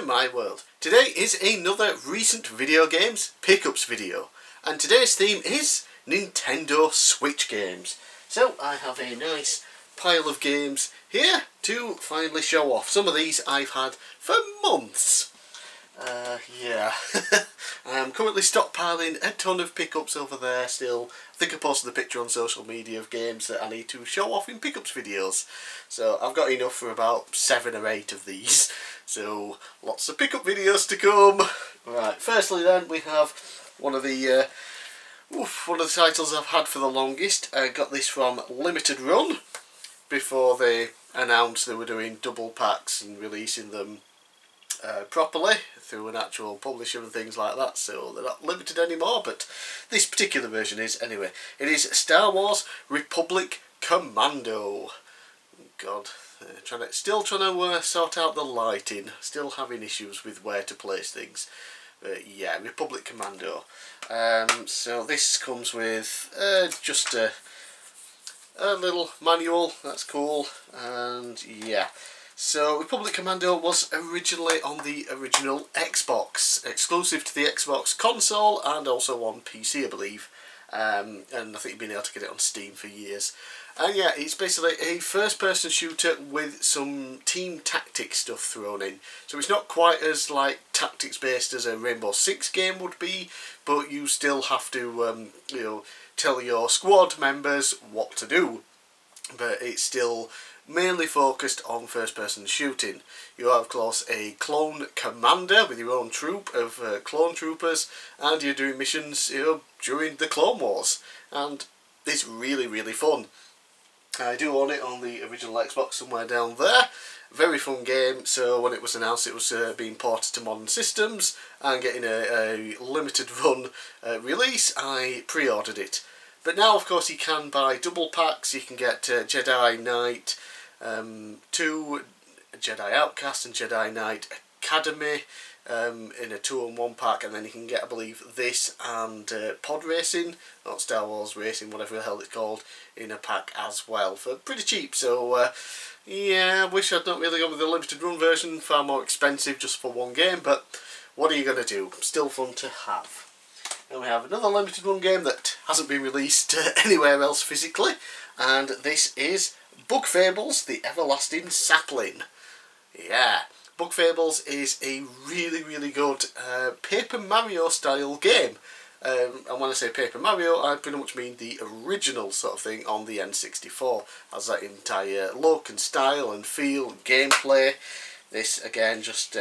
my world. Today is another recent video games pickups video, and today's theme is Nintendo Switch games. So I have a nice pile of games here to finally show off. Some of these I've had for months. Yeah, I'm currently stockpiling a ton of pickups over there still. I think I posted a picture on social media of games that I need to show off in pickups videos. So I've got enough for about 7 or 8 of these. So lots of pickup videos to come. Right, firstly then we have one of the titles I've had for the longest. I got this from Limited Run before they announced they were doing double packs and releasing them properly through an actual publisher and things like that, so they're not limited anymore, but this particular version is anyway. It is Star Wars Republic Commando. God, still trying to sort out the lighting, still having issues with where to place things, but yeah, Republic Commando. So this comes with just a little manual, that's cool, and yeah. So Republic Commando was originally on the original Xbox, exclusive to the Xbox console and also on PC I believe, and I think you've been able to get it on Steam for years. And yeah, it's basically a first person shooter with some team tactics stuff thrown in. So it's not quite as like tactics based as a Rainbow Six game would be, but you still have to tell your squad members what to do. But it's still mainly focused on first person shooting. You are of course a clone commander with your own troop of clone troopers, and you're doing missions during the Clone Wars, and it's really fun. I do own it on the original Xbox somewhere down there. Very fun game, so when it was announced it was being ported to modern systems and getting a limited run release, I pre-ordered it. But now of course you can buy double packs. You can get Jedi Knight 2, Jedi Outcast and Jedi Knight Academy in a 2-in-1 pack, and then you can get, I believe, this and Pod Racing, not Star Wars Racing, whatever the hell it's called, in a pack as well for pretty cheap. So yeah, I wish I'd not really gone with the limited run version, far more expensive just for one game, but what are you going to do? Still fun to have. And we have another limited run game that hasn't been released anywhere else physically, and this is Bug Fables, The Everlasting Sapling. Yeah, Bug Fables is a really good Paper Mario style game. And when I say Paper Mario, I pretty much mean the original sort of thing on the N64. Has that entire look and style and feel and gameplay. This again just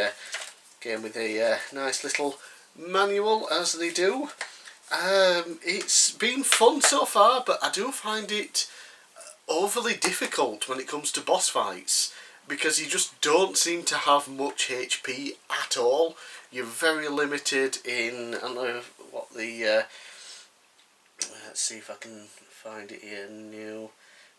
game with a nice little manual as they do. It's been fun so far, but I do find it overly difficult when it comes to boss fights, because you just don't seem to have much HP at all. You're very limited in, I don't know what the let's see if I can find it here new.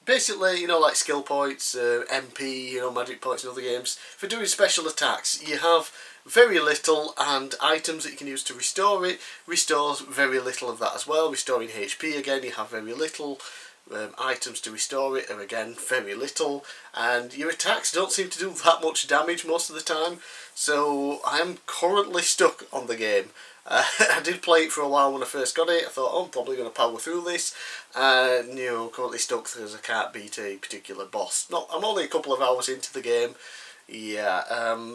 Basically, like skill points, MP, magic points in other games. For doing special attacks, you have very little, and items that you can use to restore it restores very little of that as well. Restoring HP again, you have very little. Items to restore it are again very little, and your attacks don't seem to do that much damage most of the time. So I am currently stuck on the game. I did play it for a while when I first got it. I thought, I'm probably going to power through this. Currently stuck because I can't beat a particular boss. I'm only a couple of hours into the game. Yeah,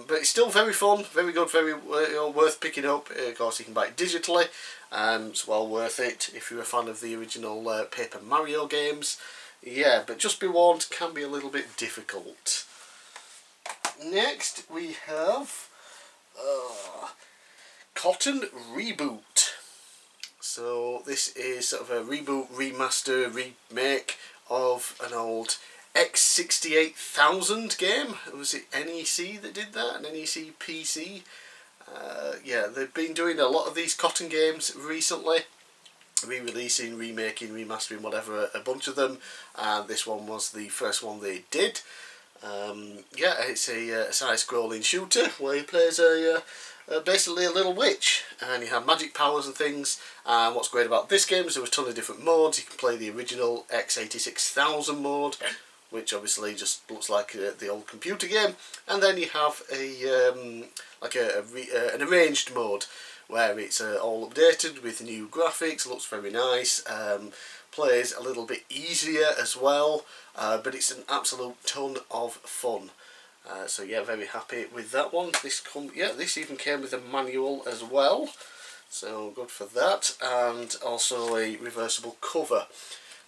but it's still very fun, very good, very worth picking up. Of course, you can buy it digitally. It's well worth it if you're a fan of the original Paper Mario games. Yeah, but just be warned, can be a little bit difficult. Next we have Cotton Reboot. So this is sort of a reboot, remaster, remake of an old X68000 game. Was it NEC that did that? An NEC PC? Yeah, they've been doing a lot of these Cotton games recently. Re-releasing, remaking, remastering, whatever, a bunch of them. And this one was the first one they did. Yeah, it's a side-scrolling shooter where you play as basically a little witch, and you have magic powers and things. And what's great about this game is there was a ton of different modes. You can play the original X86000 mode, which obviously just looks like the old computer game, and then you have an arranged mode where it's all updated with new graphics, looks very nice, plays a little bit easier as well, but it's an absolute ton of fun. So yeah, very happy with that one. This even came with a manual as well, so good for that, and also a reversible cover.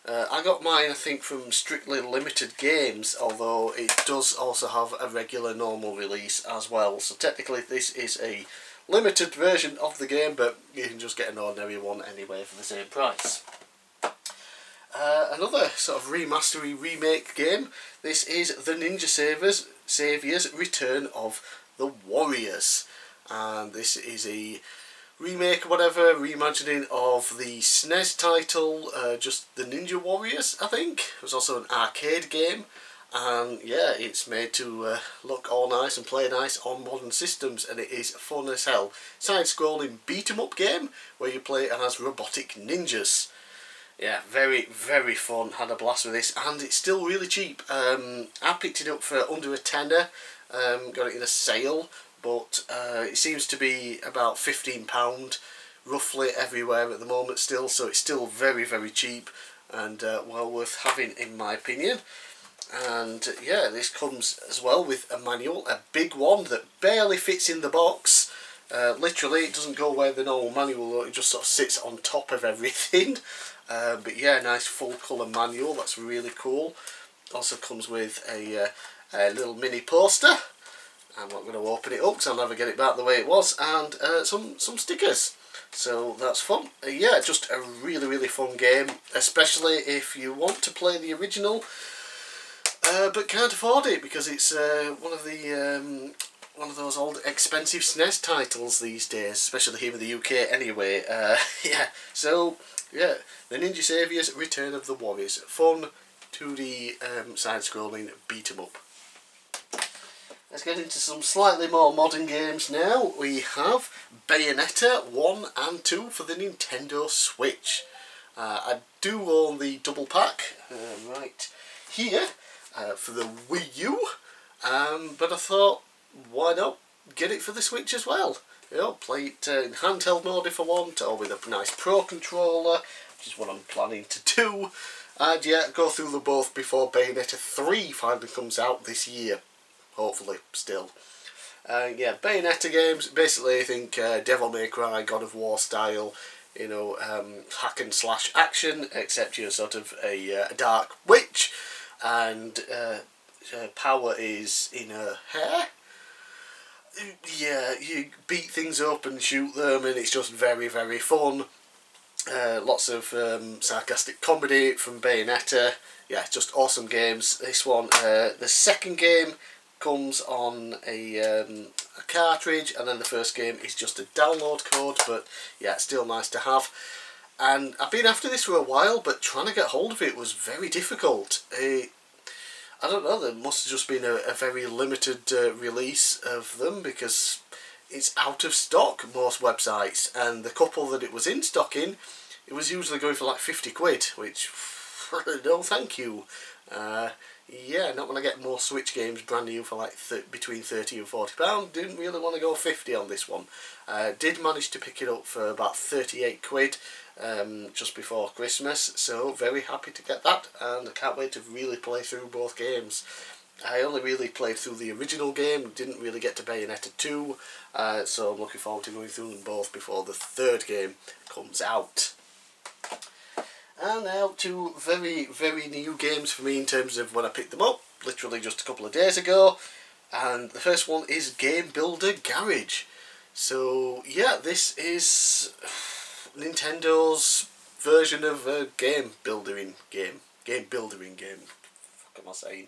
I got mine, I think, from Strictly Limited Games, although it does also have a regular normal release as well. So technically this is a limited version of the game, but you can just get an ordinary one anyway for the same price. Another sort of remastery remake game. This is the Ninja Savior's Return of the Warriors, and this is a remake or whatever, reimagining of the SNES title, just the Ninja Warriors, I think. It was also an arcade game, and yeah, it's made to look all nice and play nice on modern systems, and it is fun as hell. Side-scrolling beat-em-up game where you play as robotic ninjas. Yeah, very, very fun. Had a blast with this, and it's still really cheap. I picked it up for under a tenner, got it in a sale, but it seems to be about £15 roughly everywhere at the moment still, so it's still very, very cheap and well worth having in my opinion. And yeah, this comes as well with a manual, a big one that barely fits in the box. Literally, it doesn't go where the normal manual, it just sort of sits on top of everything. But yeah, nice full colour manual, that's really cool. Also comes with a little mini poster. I'm not going to open it up because I'll never get it back the way it was, and some stickers. So that's fun. Yeah, just a really, really fun game, especially if you want to play the original but can't afford it because it's one of those old expensive SNES titles these days, especially here in the UK anyway. Yeah, so yeah, the Ninja Savior's Return of the Warriors. Fun 2D side-scrolling beat-em-up. Let's get into some slightly more modern games now. We have Bayonetta 1 and 2 for the Nintendo Switch. I do own the double pack right here for the Wii U, but I thought, why not get it for the Switch as well? You know, play it in handheld mode if I want, or with a nice Pro controller, which is what I'm planning to do. And yeah, go through them both before Bayonetta 3 finally comes out this year. Hopefully, still. Yeah, Bayonetta games, basically I think Devil May Cry, God of War style, you know, hack and slash action, except you're sort of a dark witch, and power is in her hair. Yeah, you beat things up and shoot them, and it's just very, very fun. Lots of sarcastic comedy from Bayonetta. Yeah, just awesome games. This one, the second game comes on a cartridge, and then the first game is just a download code, but yeah, it's still nice to have. And I've been after this for a while, but trying to get hold of it was very difficult. I don't know, there must have just been a very limited release of them, because it's out of stock most websites, and the couple that it was in stock in, it was usually going for like 50 quid, which, no thank you. Yeah, not when I get more Switch games brand new for like between £30 and £40. Didn't really want to go 50 on this one. Did manage to pick it up for about 38 quid just before Christmas, so very happy to get that, and I can't wait to really play through both games. I only really played through the original game, didn't really get to Bayonetta 2, so I'm looking forward to going through them both before the third game comes out. And now to very, very new games for me in terms of when I picked them up, literally just a couple of days ago. And the first one is Game Builder Garage. So yeah, this is Nintendo's version of a game building game. What am I saying?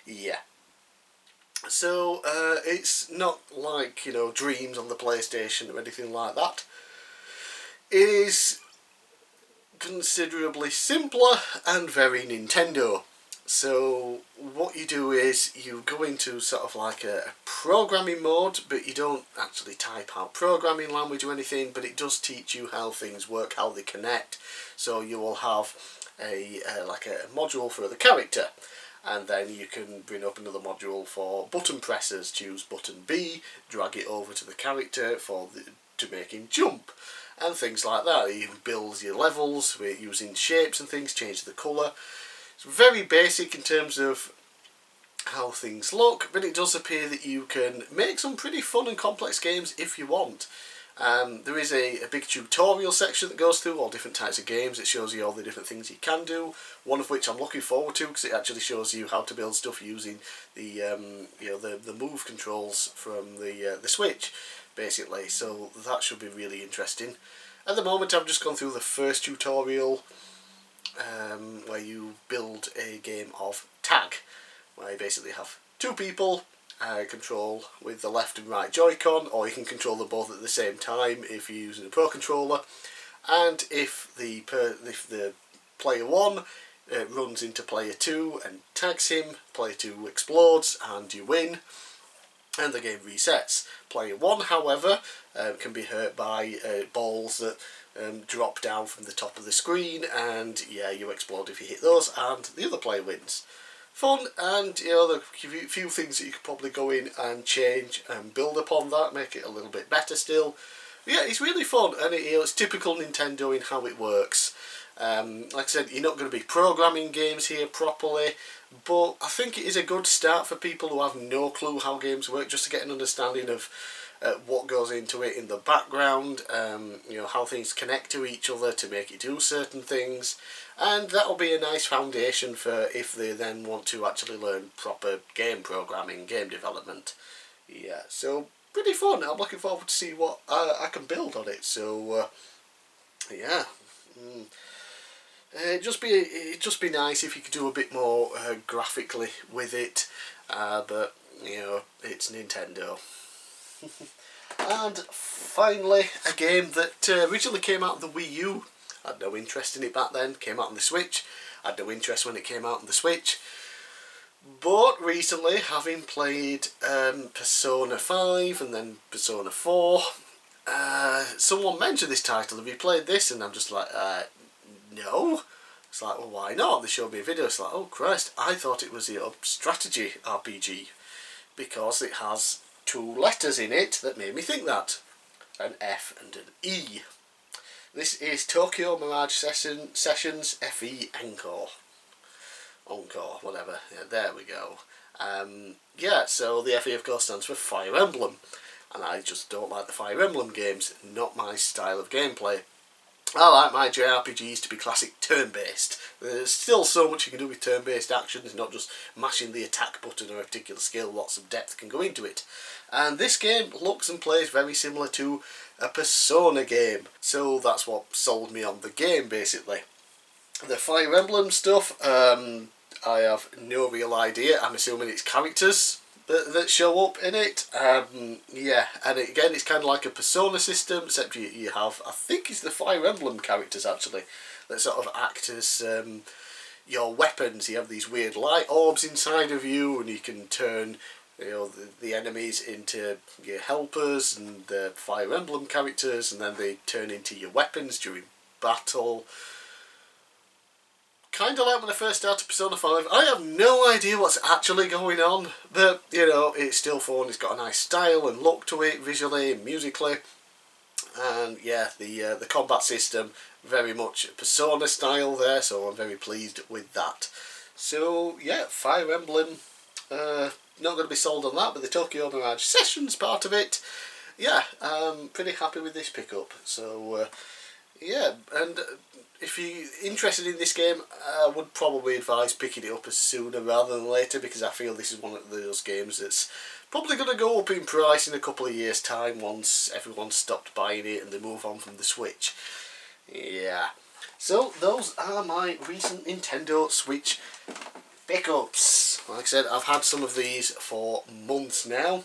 Yeah. So it's not like, you know, Dreams on the PlayStation or anything like that. It is considerably simpler and very Nintendo. So what you do is you go into sort of like a programming mode, but you don't actually type out programming language or anything, but it does teach you how things work, how they connect. So you will have like a module for the character, and then you can bring up another module for button pressers. Choose button B, drag it over to the character to make him jump, and things like that. You can build your levels using shapes and things, change the colour. It's very basic in terms of how things look, but it does appear that you can make some pretty fun and complex games if you want. There is a big tutorial section that goes through all different types of games. It shows you all the different things you can do, one of which I'm looking forward to because it actually shows you how to build stuff using the move controls from the Switch, basically. So that should be really interesting. At the moment I've just gone through the first tutorial where you build a game of tag, where you basically have two people control with the left and right Joy-Con, or you can control them both at the same time if you're using a Pro Controller. And if the player 1 runs into player 2 and tags him, player 2 explodes and you win, and the game resets. Player 1, however, can be hurt by balls that drop down from the top of the screen, and yeah, you explode if you hit those, and the other player wins. Fun, and there are a few things that you could probably go in and change and build upon that, make it a little bit better still. But yeah, it's really fun, and it's typical Nintendo in how it works. Like I said, you're not going to be programming games here properly, but I think it is a good start for people who have no clue how games work, just to get an understanding of what goes into it in the background, how things connect to each other to make it do certain things, and that'll be a nice foundation for if they then want to actually learn proper game programming, game development. Yeah, so pretty fun. I'm looking forward to see what I can build on it. So yeah. It'd just be nice if you could do a bit more graphically with it, but it's Nintendo. And finally, a game that originally came out on the Wii U. I had no interest in it back then. Came out on the Switch. I had no interest when it came out on the Switch. But recently, having played Persona 5 and then Persona 4, someone mentioned this title. Have you played this? And I'm just like, no. It's like, well, why not? They showed me a video. It's like, oh Christ, I thought it was a strategy RPG, because it has two letters in it that made me think that. An F and an E. This is Tokyo Mirage Sessions FE Encore. Encore, whatever. Yeah, there we go. Yeah, so the FE of course stands for Fire Emblem. And I just don't like the Fire Emblem games. Not my style of gameplay. I like my JRPGs to be classic turn-based. There's still so much you can do with turn-based actions, not just mashing the attack button or a particular skill. Lots of depth can go into it. And this game looks and plays very similar to a Persona game. So that's what sold me on the game, basically. The Fire Emblem stuff, I have no real idea. I'm assuming it's characters that show up in it. Yeah, and again, it's kind of like a Persona system, except you have, I think it's the Fire Emblem characters actually, that sort of act as your weapons. You have these weird light orbs inside of you, and you can turn the enemies into your helpers and the Fire Emblem characters, and then they turn into your weapons during battle. Kind of like when I first started Persona 5, I have no idea what's actually going on, but it's still fun. It's got a nice style and look to it, visually and musically, and yeah, the combat system very much Persona style there, so I'm very pleased with that. So yeah, Fire Emblem, not going to be sold on that, but the Tokyo Mirage Sessions part of it, yeah, I'm pretty happy with this pickup. So yeah, and if you're interested in this game, I would probably advise picking it up as sooner rather than later, because I feel this is one of those games that's probably going to go up in price in a couple of years' time once everyone's stopped buying it and they move on from the Switch. Yeah. So those are my recent Nintendo Switch pickups. Like I said, I've had some of these for months now.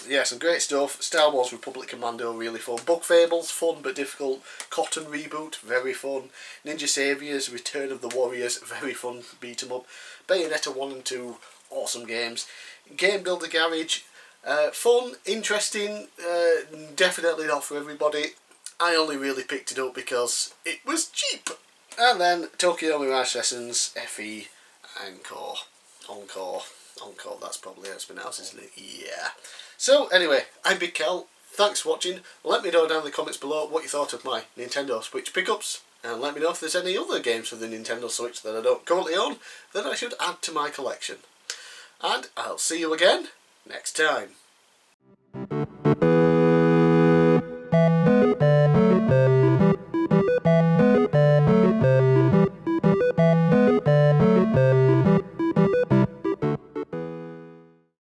Yeah, some great stuff. Star Wars Republic Commando, really fun. Book Fables, fun but difficult. Cotton Reboot, very fun. Ninja Saviors, Return of the Warriors, very fun beat 'em up. Bayonetta 1 and 2, awesome games. Game Builder Garage, fun, interesting, definitely not for everybody. I only really picked it up because it was cheap. And then Tokyo Mirage Sessions FE Encore. Encore. Encore, that's probably how it's pronounced, isn't it? Yeah. So, anyway, I'm bigcal. Thanks for watching. Let me know down in the comments below what you thought of my Nintendo Switch pickups. And let me know if there's any other games for the Nintendo Switch that I don't currently own that I should add to my collection. And I'll see you again next time.